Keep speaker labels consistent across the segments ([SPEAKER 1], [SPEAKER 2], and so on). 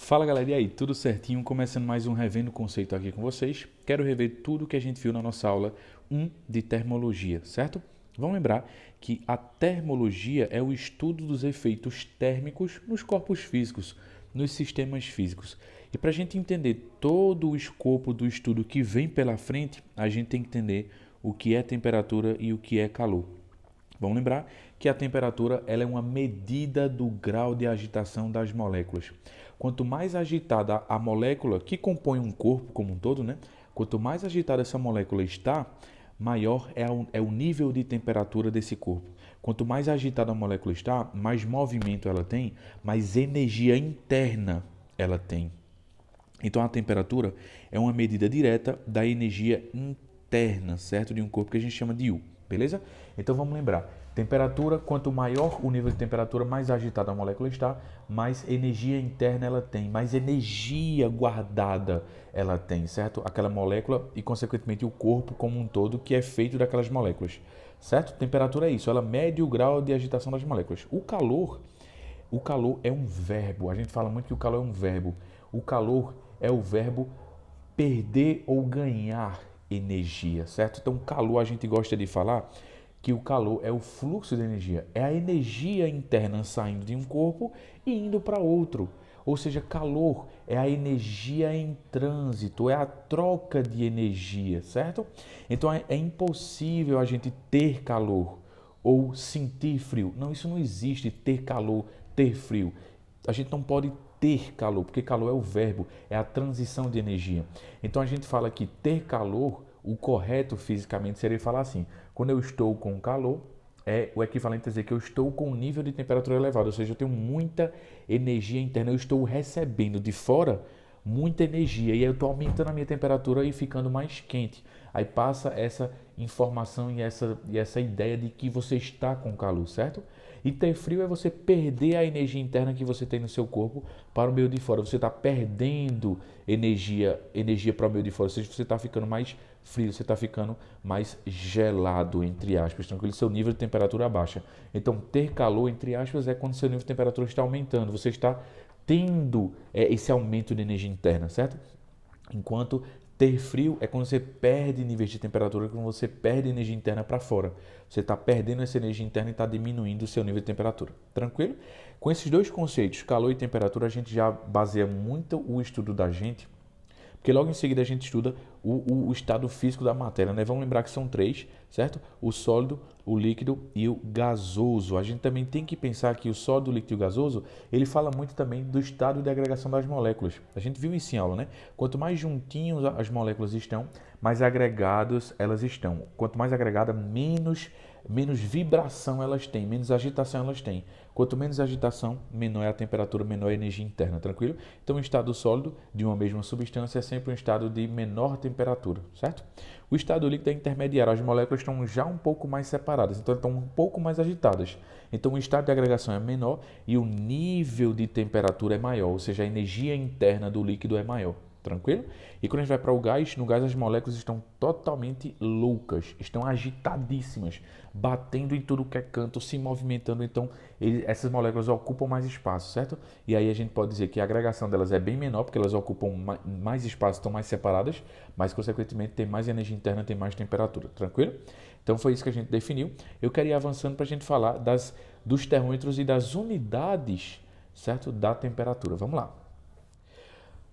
[SPEAKER 1] Fala galera, e aí, tudo certinho? Começando mais um Revendo Conceito aqui com vocês. Quero rever tudo que a gente viu na nossa aula 1 de termologia, certo? Vamos lembrar que a termologia é o estudo dos efeitos térmicos nos corpos físicos, nos sistemas físicos. E para a gente entender todo o escopo do estudo que vem pela frente, a gente tem que entender o que é temperatura e o que é calor. Vamos lembrar que a temperatura ela é uma medida do grau de agitação das moléculas. Quanto mais agitada a molécula que compõe um corpo como um todo, né? Quanto mais agitada essa molécula está, maior é o nível de temperatura desse corpo. Quanto mais agitada a molécula está, mais movimento ela tem, mais energia interna ela tem. Então a temperatura é uma medida direta da energia interna, certo? De um corpo que a gente chama de U, beleza? Então vamos lembrar, temperatura, quanto maior o nível de temperatura, mais agitada a molécula está, mais energia interna ela tem, mais energia guardada ela tem, certo? Aquela molécula e consequentemente o corpo como um todo que é feito daquelas moléculas, certo? Temperatura é isso, ela mede o grau de agitação das moléculas. O calor é um verbo, a gente fala muito que o calor é um verbo. O calor é o verbo perder ou ganhar energia, certo? Então, calor a gente gosta de falar que o calor é o fluxo de energia, é a energia interna saindo de um corpo e indo para outro. Ou seja, calor é a energia em trânsito, é a troca de energia, certo? Então é impossível a gente ter calor ou sentir frio. Não, isso não existe, ter calor, ter frio. A gente não pode ter calor, porque calor é o verbo, é a transição de energia. Então a gente fala que ter calor, o correto fisicamente seria falar assim: quando eu estou com calor, é o equivalente a dizer que eu estou com um nível de temperatura elevado, ou seja, eu tenho muita energia interna, eu estou recebendo de fora muita energia e eu estou aumentando a minha temperatura e ficando mais quente. Aí passa essa informação e essa ideia de que você está com calor, certo? E ter frio é você perder a energia interna que você tem no seu corpo para o meio de fora. Você está perdendo energia para o meio de fora, ou seja, você está ficando mais frio, você está ficando mais gelado, entre aspas, tranquilo? Seu nível de temperatura baixa. Então, ter calor, entre aspas, é quando seu nível de temperatura está aumentando, você está tendo esse aumento de energia interna, certo? Enquanto ter frio é quando você perde níveis de temperatura, quando você perde energia interna para fora. Você está perdendo essa energia interna e está diminuindo o seu nível de temperatura. Tranquilo? Com esses dois conceitos, calor e temperatura, a gente já baseia muito o estudo da gente, porque logo em seguida a gente estuda o estado físico da matéria, né? Vamos lembrar que são três, certo? O sólido, o líquido e o gasoso. A gente também tem que pensar que o sólido, o líquido e o gasoso, ele fala muito também do estado de agregação das moléculas. A gente viu isso em aula, né? Quanto mais juntinhos as moléculas estão, mais agregadas elas estão. Quanto mais agregada, menos vibração elas têm, menos agitação elas têm. Quanto menos agitação, menor é a temperatura, menor é a energia interna, tranquilo? Então, o estado sólido de uma mesma substância é sempre um estado de menor temperatura, certo? O estado líquido é intermediário, as moléculas estão já um pouco mais separadas, então estão um pouco mais agitadas. Então, o estado de agregação é menor e o nível de temperatura é maior, ou seja, a energia interna do líquido é maior. Tranquilo? E quando a gente vai para o gás, no gás as moléculas estão totalmente loucas, estão agitadíssimas, batendo em tudo que é canto, se movimentando, então essas moléculas ocupam mais espaço, certo? E aí a gente pode dizer que a agregação delas é bem menor, porque elas ocupam mais espaço, estão mais separadas, mas consequentemente tem mais energia interna, tem mais temperatura, tranquilo? Então foi isso que a gente definiu. Eu queria ir avançando para a gente falar dos termômetros e das unidades, certo? Da temperatura. Vamos lá.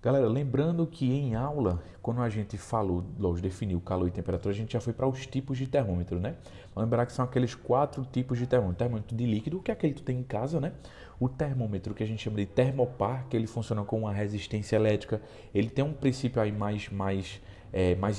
[SPEAKER 1] Galera, lembrando que em aula, quando a gente falou, logo definiu calor e temperatura, a gente já foi para os tipos de termômetro, né? Vamos lembrar que são aqueles 4 tipos de termômetro. Termômetro de líquido, que é aquele que tu tem em casa, né? O termômetro que a gente chama de termopar, que ele funciona com uma resistência elétrica. Ele tem um princípio aí mais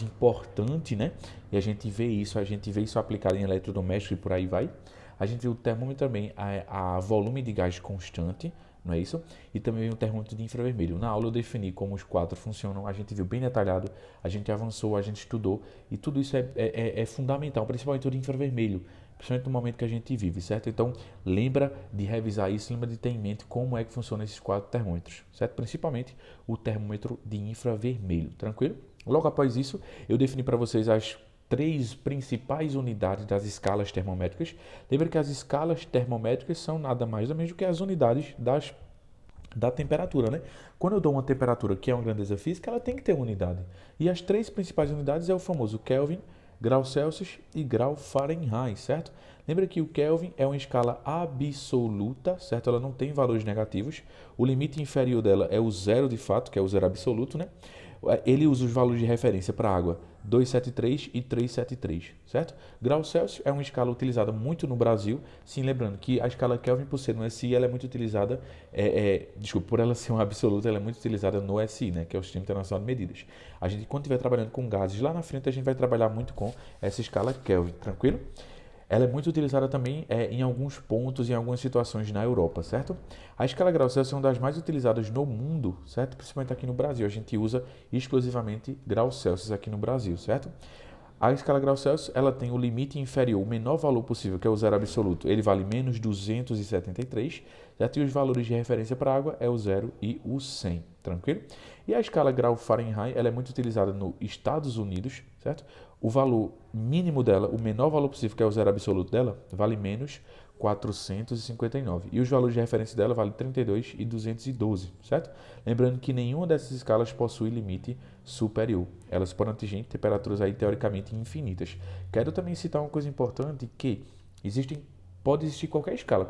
[SPEAKER 1] importante, né? E a gente vê isso aplicado em eletrodoméstico e por aí vai. A gente vê o termômetro também a volume de gás constante, não é isso? E também o termômetro de infravermelho. Na aula eu defini como os 4 funcionam, a gente viu bem detalhado, a gente avançou, a gente estudou, e tudo isso é fundamental, principalmente o de infravermelho, principalmente no momento que a gente vive, certo? Então, lembra de revisar isso, lembra de ter em mente como é que funcionam esses 4 termômetros, certo? Principalmente o termômetro de infravermelho, tranquilo? Logo após isso, eu defini para vocês as 3 principais unidades das escalas termométricas. Lembra que as escalas termométricas são nada mais ou menos do que as unidades da temperatura, né? Quando eu dou uma temperatura que é uma grandeza física, ela tem que ter uma unidade. E as três principais unidades é o famoso Kelvin, grau Celsius e grau Fahrenheit, certo? Lembra que o Kelvin é uma escala absoluta, certo? Ela não tem valores negativos. O limite inferior dela é o zero de fato, que é o zero absoluto, né? Ele usa os valores de referência para a água 273 e 373, certo? Grau Celsius é uma escala utilizada muito no Brasil, sim, lembrando que a escala Kelvin, por ser no SI, ela é muito utilizada, desculpa, por ela ser uma absoluta, ela é muito utilizada no SI, né, que é o Sistema Internacional de Medidas. A gente, quando estiver trabalhando com gases lá na frente, a gente vai trabalhar muito com essa escala Kelvin, tranquilo? Ela é muito utilizada também em alguns pontos, em algumas situações na Europa, certo? A escala grau Celsius é uma das mais utilizadas no mundo, certo? Principalmente aqui no Brasil. A gente usa exclusivamente grau Celsius aqui no Brasil, certo? A escala grau Celsius, ela tem o limite inferior, o menor valor possível, que é o zero absoluto. Ele vale menos 273, certo? E os valores de referência para a água é o 0 e o 100, tranquilo? E a escala grau Fahrenheit, ela é muito utilizada nos Estados Unidos, certo? O valor mínimo dela, o menor valor possível, que é o zero absoluto dela, vale menos 459. E os valores de referência dela vale 32 e 212, certo? Lembrando que nenhuma dessas escalas possui limite superior. Elas podem atingir temperaturas aí teoricamente infinitas. Quero também citar uma coisa importante que pode existir qualquer escala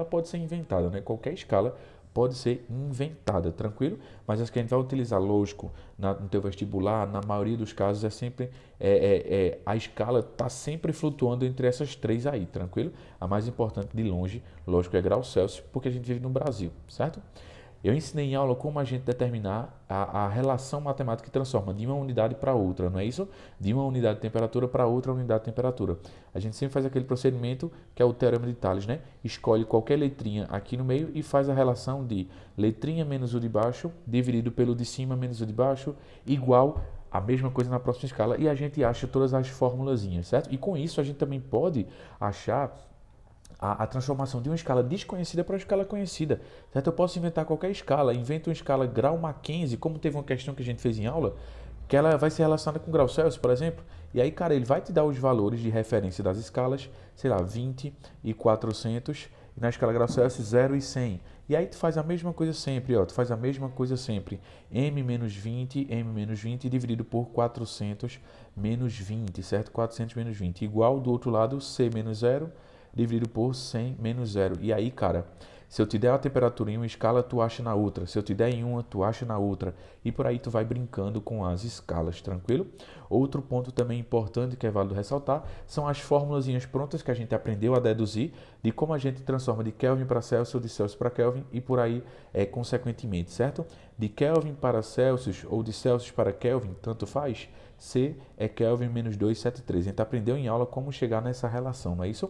[SPEAKER 1] pode ser inventada, né? Qualquer escala pode ser inventada, tranquilo? Mas as que a gente vai utilizar, lógico, no teu vestibular, na maioria dos casos, é sempre a escala está sempre flutuando entre essas três aí, tranquilo? A mais importante de longe, lógico, é grau Celsius, porque a gente vive no Brasil, certo? Eu ensinei em aula como a gente determinar a relação matemática que transforma de uma unidade para outra, não é isso? De uma unidade de temperatura para outra unidade de temperatura. A gente sempre faz aquele procedimento que é o teorema de Tales, né? Escolhe qualquer letrinha aqui no meio e faz a relação de letrinha menos o de baixo dividido pelo de cima menos o de baixo igual a mesma coisa na próxima escala e a gente acha todas as formulazinhas, certo? E com isso a gente também pode achar a transformação de uma escala desconhecida para uma escala conhecida, certo? Eu posso inventar qualquer escala, invento uma escala grau Mackenzie, como teve uma questão que a gente fez em aula, que ela vai ser relacionada com grau Celsius, por exemplo, e aí, cara, ele vai te dar os valores de referência das escalas, sei lá, 20 e 400, e na escala grau Celsius 0 e 100. E aí tu faz a mesma coisa sempre, ó, tu faz a mesma coisa sempre, m menos 20 dividido por 400 menos 20, certo? 400 menos 20, igual do outro lado, c menos 0, dividido por 100 menos 0. E aí, cara, se eu te der uma temperatura em uma escala, tu acha na outra. Se eu te der em uma, tu acha na outra. E por aí tu vai brincando com as escalas, tranquilo? Outro ponto também importante que é válido ressaltar são as formulazinhas prontas que a gente aprendeu a deduzir de como a gente transforma de Kelvin para Celsius, de Celsius para Kelvin e por aí consequentemente, certo? De Kelvin para Celsius ou de Celsius para Kelvin, tanto faz. C é Kelvin menos 273. A gente aprendeu em aula como chegar nessa relação, não é isso?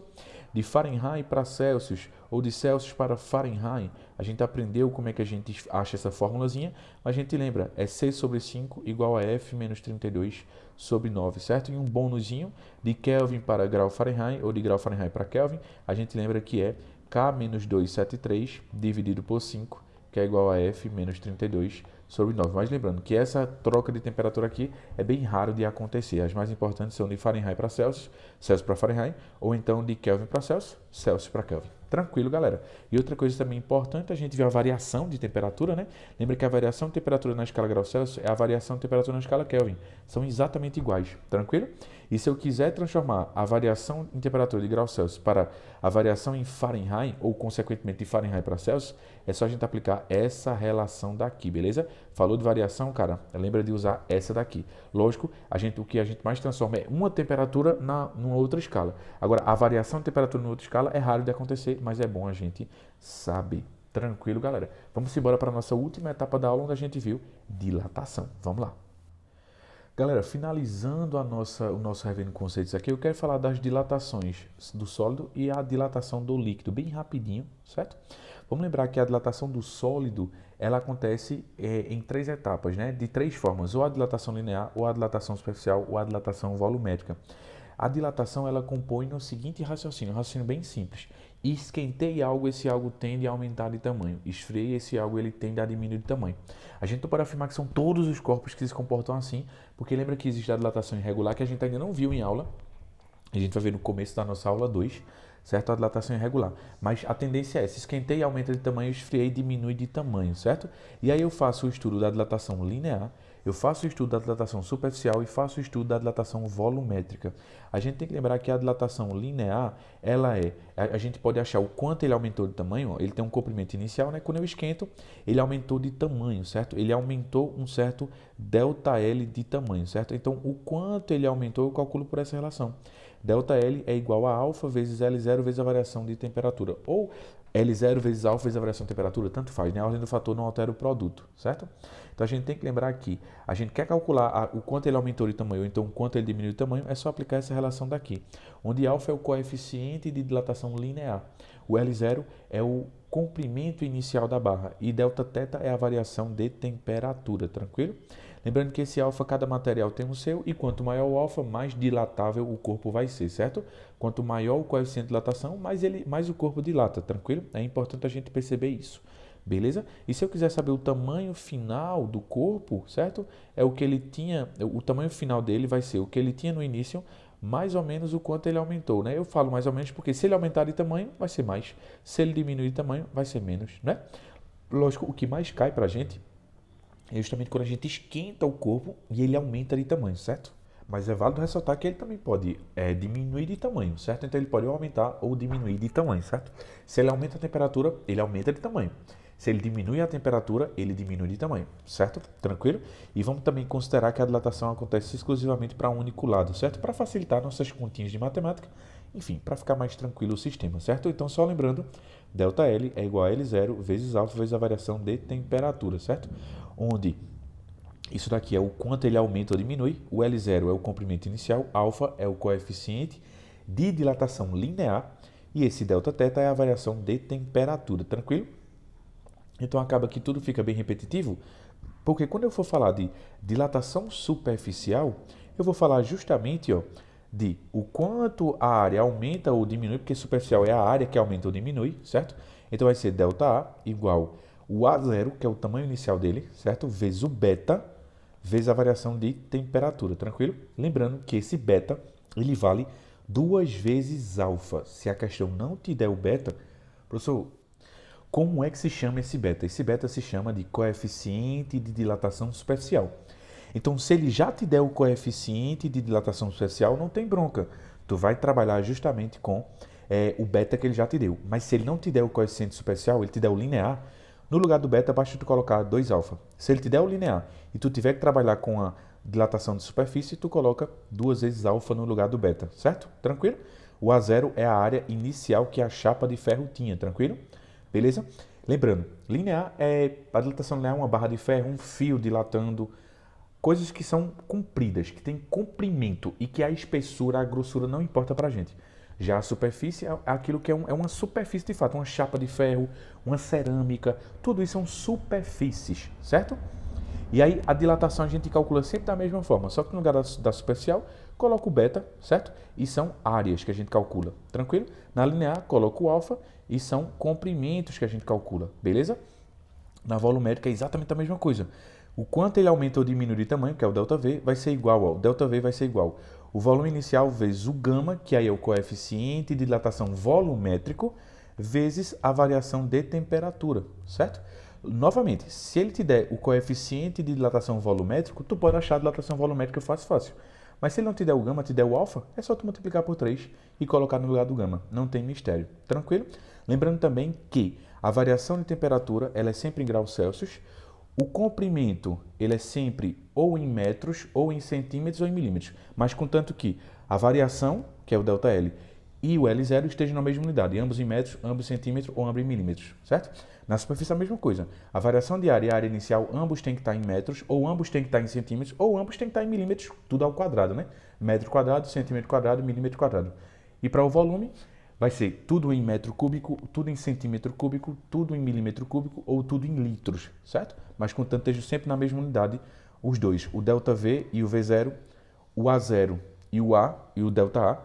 [SPEAKER 1] De Fahrenheit para Celsius ou de Celsius para Fahrenheit, a gente aprendeu como é que a gente acha essa formulazinha, mas a gente lembra, é C sobre 5 igual a F menos 32 sobre 9, certo? E um bônusinho de Kelvin para grau Fahrenheit ou de grau Fahrenheit para Kelvin, a gente lembra que é K menos 273 dividido por 5, que é igual a F menos 32 sobre 9. Mas lembrando que essa troca de temperatura aqui é bem raro de acontecer. As mais importantes são de Fahrenheit para Celsius, Celsius para Fahrenheit, ou então de Kelvin para Celsius, Celsius para Kelvin. Tranquilo, galera. E outra coisa também importante, a gente vê a variação de temperatura, né? Lembra que a variação de temperatura na escala grau Celsius é a variação de temperatura na escala Kelvin. São exatamente iguais, tranquilo? E se eu quiser transformar a variação em temperatura de grau Celsius para a variação em Fahrenheit, ou consequentemente de Fahrenheit para Celsius, é só a gente aplicar essa relação daqui, beleza? Falou de variação, cara, lembra de usar essa daqui. Lógico, o que a gente mais transforma é uma temperatura numa outra escala. Agora, a variação de temperatura numa outra escala é raro de acontecer, mas é bom a gente saber. Tranquilo, galera? Vamos embora para a nossa última etapa da aula, onde a gente viu dilatação. Vamos lá. Galera, finalizando o nosso revendo conceitos aqui, eu quero falar das dilatações do sólido e a dilatação do líquido, bem rapidinho, certo? Vamos lembrar que a dilatação do sólido, ela acontece em três etapas, né? De três formas, ou a dilatação linear, ou a dilatação superficial, ou a dilatação volumétrica. A dilatação, ela compõe no seguinte raciocínio, um raciocínio bem simples. Esquentei algo, esse algo tende a aumentar de tamanho. Esfriei esse algo, ele tende a diminuir de tamanho. A gente não pode afirmar que são todos os corpos que se comportam assim, porque lembra que existe a dilatação irregular, que a gente ainda não viu em aula. A gente vai ver no começo da nossa aula 2, certo? A dilatação é irregular. Mas a tendência é essa, esquentei, aumenta de tamanho, esfriei, diminui de tamanho, certo? E aí eu faço o estudo da dilatação linear, eu faço o estudo da dilatação superficial e faço o estudo da dilatação volumétrica. A gente tem que lembrar que a dilatação linear, a gente pode achar o quanto ele aumentou de tamanho, ele tem um comprimento inicial, né? Quando eu esquento, ele aumentou de tamanho, certo? Ele aumentou um certo ΔL de tamanho, certo? Então, o quanto ele aumentou, eu calculo por essa relação. ΔL é igual a alfa vezes L0 vezes a variação de temperatura. Ou L0 vezes alfa vezes a variação de temperatura, tanto faz, né? A ordem do fator não altera o produto, certo? Então a gente tem que lembrar que a gente quer calcular o quanto ele aumentou de tamanho, ou então o quanto ele diminuiu de tamanho, é só aplicar essa relação daqui, onde alfa é o coeficiente de dilatação linear, o L0 é o comprimento inicial da barra e Δθ é a variação de temperatura, tranquilo? Lembrando que esse alfa, cada material tem o seu, e quanto maior o alfa, mais dilatável o corpo vai ser, certo? Quanto maior o coeficiente de dilatação, mais o corpo dilata, tranquilo? É importante a gente perceber isso, beleza? E se eu quiser saber o tamanho final do corpo, certo? É o que ele tinha, o tamanho final dele vai ser o que ele tinha no início, mais ou menos o quanto ele aumentou, né? Eu falo mais ou menos porque se ele aumentar de tamanho, vai ser mais. Se ele diminuir de tamanho, vai ser menos, né? Lógico, o que mais cai pra gente é justamente quando a gente esquenta o corpo e ele aumenta de tamanho, certo? Mas é válido ressaltar que ele também pode diminuir de tamanho, certo? Então ele pode aumentar ou diminuir de tamanho, certo? Se ele aumenta a temperatura, ele aumenta de tamanho. Se ele diminui a temperatura, ele diminui de tamanho, certo? Tranquilo? E vamos também considerar que a dilatação acontece exclusivamente para um único lado, certo? Para facilitar nossas continhas de matemática, enfim, para ficar mais tranquilo o sistema, certo? Então, só lembrando, ΔL é igual a L0 vezes alfa vezes a variação de temperatura, certo? Onde isso daqui é o quanto ele aumenta ou diminui, o L0 é o comprimento inicial, alfa é o coeficiente de dilatação linear e esse Δθ é a variação de temperatura, tranquilo? Então acaba que tudo fica bem repetitivo, porque quando eu for falar de dilatação superficial, eu vou falar justamente de o quanto a área aumenta ou diminui, porque superficial é a área que aumenta ou diminui, certo? Então vai ser ΔA igual o A0, que é o tamanho inicial dele, certo? Vezes o beta, vezes a variação de temperatura, tranquilo? Lembrando que esse beta, ele vale 2 vezes alfa. Se a questão não te der o beta, professor, como é que se chama esse beta? Esse beta se chama de coeficiente de dilatação superficial. Então, se ele já te der o coeficiente de dilatação superficial, não tem bronca. Tu vai trabalhar justamente com o beta que ele já te deu. Mas se ele não te der o coeficiente superficial, ele te der o linear, no lugar do beta, basta tu colocar 2 alfa. Se ele te der o linear e tu tiver que trabalhar com a dilatação de superfície, tu coloca 2 vezes alfa no lugar do beta, certo? Tranquilo? O A0 é a área inicial que a chapa de ferro tinha, tranquilo? Beleza? Lembrando, a dilatação linear é uma barra de ferro, um fio dilatando, coisas que são compridas, que tem comprimento e que a espessura, a grossura não importa pra gente. Já a superfície é aquilo que é uma superfície de fato, uma chapa de ferro, uma cerâmica, tudo isso são superfícies, certo? E aí a dilatação a gente calcula sempre da mesma forma, só que no lugar da superficial, coloca o beta, certo? E são áreas que a gente calcula, tranquilo? Na linear, coloca o alfa e são comprimentos que a gente calcula, beleza? Na volumétrica é exatamente a mesma coisa. O quanto ele aumenta ou diminui de tamanho, que é o ΔV, vai ser igual ao ΔV vai ser igual o volume inicial vezes o gama, que aí é o coeficiente de dilatação volumétrico, vezes a variação de temperatura, certo? Novamente, se ele te der o coeficiente de dilatação volumétrico, tu pode achar a dilatação volumétrica fácil. Mas se ele não te der o gama, te der o alfa, é só tu multiplicar por 3 e colocar no lugar do gama. Não tem mistério. Tranquilo? Lembrando também que a variação de temperatura ela é sempre em graus Celsius. O comprimento ele é sempre ou em metros, ou em centímetros, ou em milímetros. Mas contanto que a variação, que é o ΔL, e o L0 estejam na mesma unidade, ambos em metros, ambos em centímetros ou ambos em milímetros, certo? Na superfície é a mesma coisa. A variação de área e a área inicial, ambos têm que estar em metros, ou ambos têm que estar em centímetros, ou ambos têm que estar em milímetros, tudo ao quadrado, né? Metro quadrado, centímetro quadrado, milímetro quadrado. E para o volume, vai ser tudo em metro cúbico, tudo em centímetro cúbico, tudo em milímetro cúbico ou tudo em litros, certo? Mas contanto estejam sempre na mesma unidade, os dois, o ΔV e o V0, o A0 e o A e o ΔA,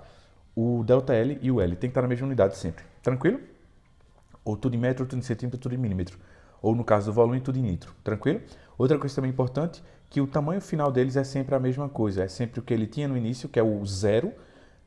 [SPEAKER 1] o ΔL e o L. Tem que estar na mesma unidade sempre. Tranquilo? Ou tudo em metro, tudo em centímetro, tudo em milímetro. Ou no caso do volume, tudo em litro. Tranquilo? Outra coisa também importante, que o tamanho final deles é sempre a mesma coisa. É sempre o que ele tinha no início, que é o zero,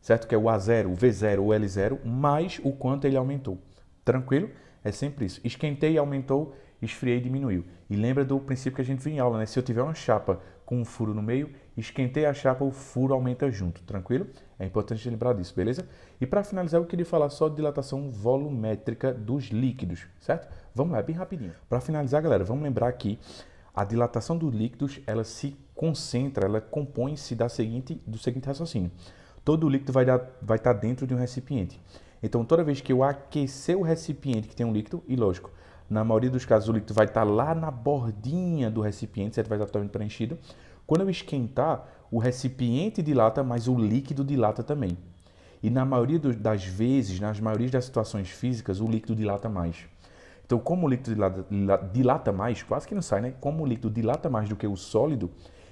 [SPEAKER 1] certo? Que é o A0, o V0, o L0, mais o quanto ele aumentou. Tranquilo? É sempre isso. Esquentei, aumentou, esfriei, diminuiu. E lembra do princípio que a gente viu em aula, né? Se eu tiver uma chapa com um furo no meio, esquentei a chapa, o furo aumenta junto. Tranquilo? É importante lembrar disso, beleza? E para finalizar, eu queria falar só de dilatação volumétrica dos líquidos, certo? Vamos lá, bem rapidinho. Para finalizar, galera, vamos lembrar que a dilatação dos líquidos, ela se concentra, ela compõe-se do seguinte raciocínio. Todo líquido vai estar dentro de um recipiente. Então, toda vez que eu aquecer o recipiente que tem um líquido, e lógico, na maioria dos casos o líquido vai estar lá na bordinha do recipiente, certo? Vai estar totalmente preenchido. Quando eu esquentar, o recipiente dilata, mas o líquido dilata também. E na maioria das vezes, nas maiorias das situações físicas, o líquido dilata mais. Então, como o líquido dilata mais, quase que não sai, né? Como o líquido dilata mais do que o sólido,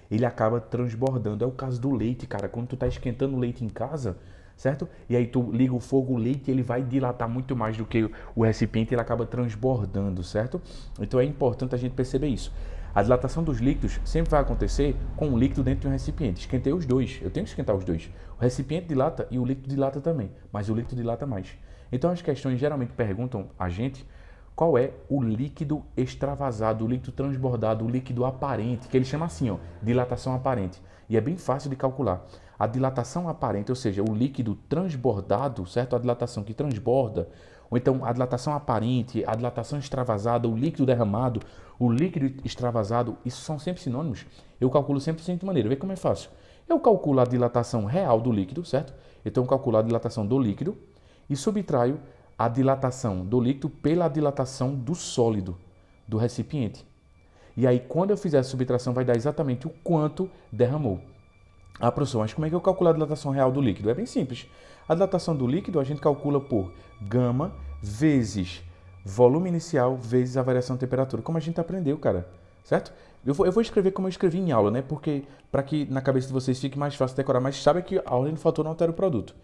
[SPEAKER 1] ele acaba transbordando. É o caso do leite, cara. Quando tu tá esquentando o leite em casa, certo? E aí tu liga o fogo, o leite, ele vai dilatar muito mais do que o recipiente, ele acaba transbordando, certo? Então é importante a gente perceber isso. A dilatação dos líquidos sempre vai acontecer com um líquido dentro de um recipiente. Esquentei os dois, eu tenho que esquentar os dois. O recipiente dilata e o líquido dilata também, mas o líquido dilata mais. Então as questões geralmente perguntam a gente qual é o líquido extravasado, o líquido transbordado, o líquido aparente, que ele chama assim, ó, dilatação aparente. E é bem fácil de calcular. A dilatação aparente, ou seja, o líquido transbordado, certo? A dilatação que transborda, ou então a dilatação aparente, a dilatação extravasada, o líquido derramado, o líquido extravasado, isso são sempre sinônimos. Eu calculo sempre da seguinte maneira, vê como é fácil. Eu calculo a dilatação real do líquido, certo? Então eu calculo a dilatação do líquido e subtraio a dilatação do líquido pela dilatação do sólido, do recipiente. E aí, quando eu fizer a subtração, vai dar exatamente o quanto derramou. Ah, professor, mas como é que eu calculo a dilatação real do líquido? É bem simples. A dilatação do líquido a gente calcula por gama vezes volume inicial vezes a variação de temperatura, como a gente aprendeu, cara. Certo? Eu vou escrever como eu escrevi em aula, né? Porque para que na cabeça de vocês fique mais fácil decorar, mas sabe que a ordem do fator não altera o produto.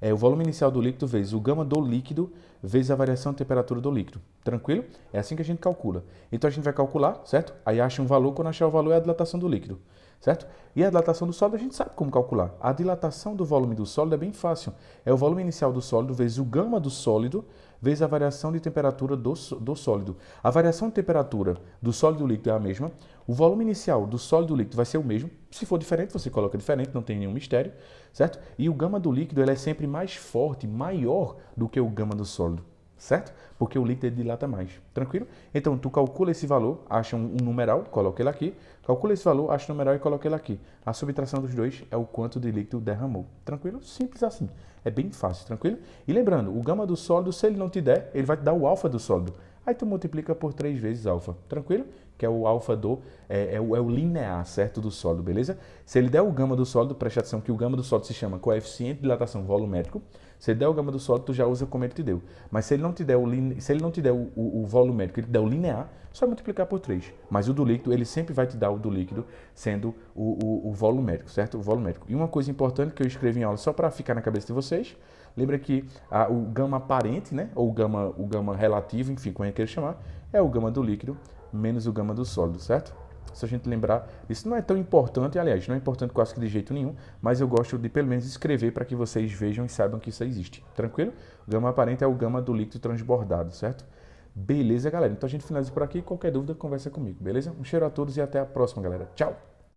[SPEAKER 1] É o volume inicial do líquido vezes o gama do líquido vezes a variação de temperatura do líquido. Tranquilo? É assim que a gente calcula. Então a gente vai calcular, certo? Aí acha um valor, quando achar o valor é a dilatação do líquido, certo? E a dilatação do sólido a gente sabe como calcular. A dilatação do volume do sólido é bem fácil. É o volume inicial do sólido vezes o gama do sólido vezes a variação de temperatura do sólido. A variação de temperatura do sólido e do líquido é a mesma. O volume inicial do sólido e do líquido vai ser o mesmo. Se for diferente, você coloca diferente, não tem nenhum mistério, certo? E o gama do líquido ele é sempre mais forte, maior do que o gama do sólido, certo? Porque o líquido dilata mais. Tranquilo? Então, tu calcula esse valor, acha um numeral, coloca ele aqui. Calcula esse valor, acha o numeral e coloca ele aqui. A subtração dos dois é o quanto de líquido derramou. Tranquilo? Simples assim. É bem fácil, tranquilo? E lembrando, o gama do sólido, se ele não te der, ele vai te dar o alfa do sólido. Aí tu multiplica por 3 vezes alfa. Tranquilo? Que é o alfa é o linear, certo? Do sólido, beleza? Se ele der o gama do sólido, preste atenção que o gama do sólido se chama coeficiente de dilatação volumétrico. Se ele der o gama do sólido, tu já usa como ele te deu. Mas se ele não te der o volumétrico, ele te der o linear, só multiplicar por 3. Mas o do líquido, ele sempre vai te dar o do líquido sendo o volumétrico, certo? O volumétrico. E uma coisa importante que eu escrevi em aula só para ficar na cabeça de vocês, lembra que o gama aparente, né? Ou o gama relativo, enfim, como é que ele chamar, é o gama do líquido menos o gama do sólido, certo? Se a gente lembrar, isso não é tão importante, aliás, não é importante quase que de jeito nenhum, mas eu gosto de pelo menos escrever para que vocês vejam e saibam que isso existe, tranquilo? O gama aparente é o gama do líquido transbordado, certo? Beleza, galera? Então a gente finaliza por aqui, qualquer dúvida, conversa comigo, beleza? Um cheiro a todos e até a próxima, galera. Tchau!